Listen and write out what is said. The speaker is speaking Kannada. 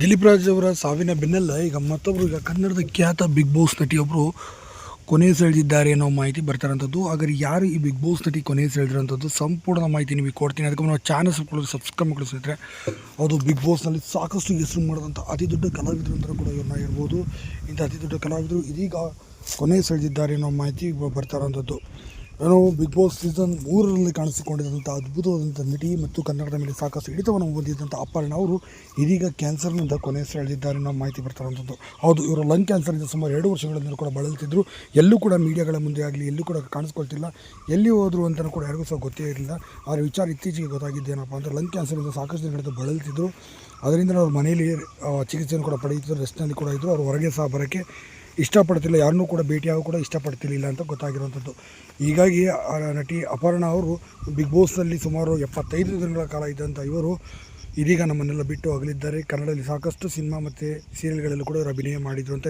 ದಿಲೀಪ್ ರಾಜ್ ಅವರ ಸಾವಿನ ಬೆನ್ನಲ್ಲ ಈಗ ಕನ್ನಡದ ಖ್ಯಾತ ಬಿಗ್ ಬಾಸ್ ನಟಿಯೊಬ್ಬರು ಕೊನೆ ಸೆಳೆದಿದ್ದಾರೆ ಅನ್ನೋ ಮಾಹಿತಿ ಬರ್ತಾರಂಥದ್ದು. ಹಾಗಾದ್ರೆ ಯಾರು ಈ ಬಿಗ್ ಬಾಸ್ ನಟಿ ಕೊನೆ ಸೆಳೆದಿರೋಂಥದ್ದು ಸಂಪೂರ್ಣ ಮಾಹಿತಿ ನಿಮಗೆ ಕೊಡ್ತೀನಿ. ಅದಕ್ಕೆ ನಾವು ಚಾನಲ್ ಸಬ್ಸ್ಕ್ರೈಬ್ ಮಾಡಿಸಿದ್ರೆ ಅದು ಬಿಗ್ ಬಾಸ್ನಲ್ಲಿ ಸಾಕಷ್ಟು ಹೆಸರು ಮಾಡಿದಂಥ ಅತಿ ದೊಡ್ಡ ಕಲಾವಿದರು ಅಂತ ಕೂಡ ಇವ್ರನ್ನ ಹೇಳ್ಬೋದು. ಇಂಥ ಅತಿ ದೊಡ್ಡ ಕಲಾವಿದರು ಇದೀಗ ಕೊನೆ ಸೆಳೆದಿದ್ದಾರೆ ಅನ್ನೋ ಮಾಹಿತಿ ಬರ್ತಾರಂಥದ್ದು. ನಾನು ಬಿಗ್ ಬಾಸ್ ಸೀಸನ್ 3ರಲ್ಲಿ ಕಾಣಿಸಿಕೊಂಡಿದ್ದಂಥ ಅದ್ಭುತವಾದಂಥ ನಟಿ ಮತ್ತು ಕನ್ನಡದ ಮೇಲೆ ಸಾಕಷ್ಟು ಹಿಡಿತವನ್ನು ಹೊಂದಿದ್ದಂಥ ಅಪರ್ಣ ಅವರು ಇದೀಗ ಕ್ಯಾನ್ಸರ್ನಿಂದ ಕೊನೆ ಸೆಳೆದಿದ್ದಾರೆ ಅನ್ನೋ ಮಾಹಿತಿ ಬರ್ತಾರಂಥದ್ದು. ಹೌದು, ಇವರು ಲಂಗ್ ಕ್ಯಾನ್ಸರ್ನಿಂದ ಸುಮಾರು 2 ವರ್ಷಗಳಿಂದ ಕೂಡ ಬಳಲ್ತಿದ್ರು. ಎಲ್ಲೂ ಕೂಡ ಮೀಡಿಯಾಗಳ ಮುಂದೆ ಆಗಲಿ ಎಲ್ಲೂ ಕೂಡ ಕಾಣಿಸ್ಕೊಳ್ತಿಲ್ಲ. ಎಲ್ಲಿ ಹೋದರು ಅಂತಲೂ ಕೂಡ ಯಾರಿಗೂ ಸಹ ಗೊತ್ತೇ ಇರಲಿಲ್ಲ. ಅವರ ವಿಚಾರ ಇತ್ತೀಚೆಗೆ ಗೊತ್ತಾಗಿದ್ದೇನಪ್ಪ ಅಂದರೆ ಲಂಗ್ ಕ್ಯಾನ್ಸರ್ನಿಂದ ಸಾಕಷ್ಟು ದಿನಗಳಿಂದ ಬಳಲ್ತಿದ್ರು. ಅದರಿಂದ ಅವ್ರ ಮನೆಯಲ್ಲಿ ಚಿಕಿತ್ಸೆಯನ್ನು ಕೂಡ ಪಡೆಯುತ್ತಿದ್ದರು, ರೆಸ್ಟ್ನಲ್ಲಿ ಕೂಡ ಇದ್ದರು. ಅವರು ಹೊರಗೆ ಸಹ ಬರೋಕ್ಕೆ ಇಷ್ಟಪಡ್ತಿಲ್ಲ, ಯಾರನ್ನೂ ಕೂಡ ಭೇಟಿಯಾಗೂ ಕೂಡ ಇಷ್ಟಪಡ್ತಿರ್ಲಿಲ್ಲ ಅಂತ ಗೊತ್ತಾಗಿರುವಂಥದ್ದು. ಹೀಗಾಗಿ ನಟಿ ಅಪರ್ಣ ಅವರು ಬಿಗ್ ಬಾಸ್ನಲ್ಲಿ ಸುಮಾರು 75 ದಿನಗಳ ಕಾಲ ಇದ್ದಂಥ ಇವರು ಇದೀಗ ನಮ್ಮನ್ನೆಲ್ಲ ಬಿಟ್ಟು ಅಗಲಿದ್ದಾರೆ. ಕನ್ನಡದಲ್ಲಿ ಸಾಕಷ್ಟು ಸಿನಿಮಾ ಮತ್ತು ಸೀರಿಯಲ್ಗಳಲ್ಲೂ ಕೂಡ ಇವರು ಅಭಿನಯ ಮಾಡಿದರು ಅಂತ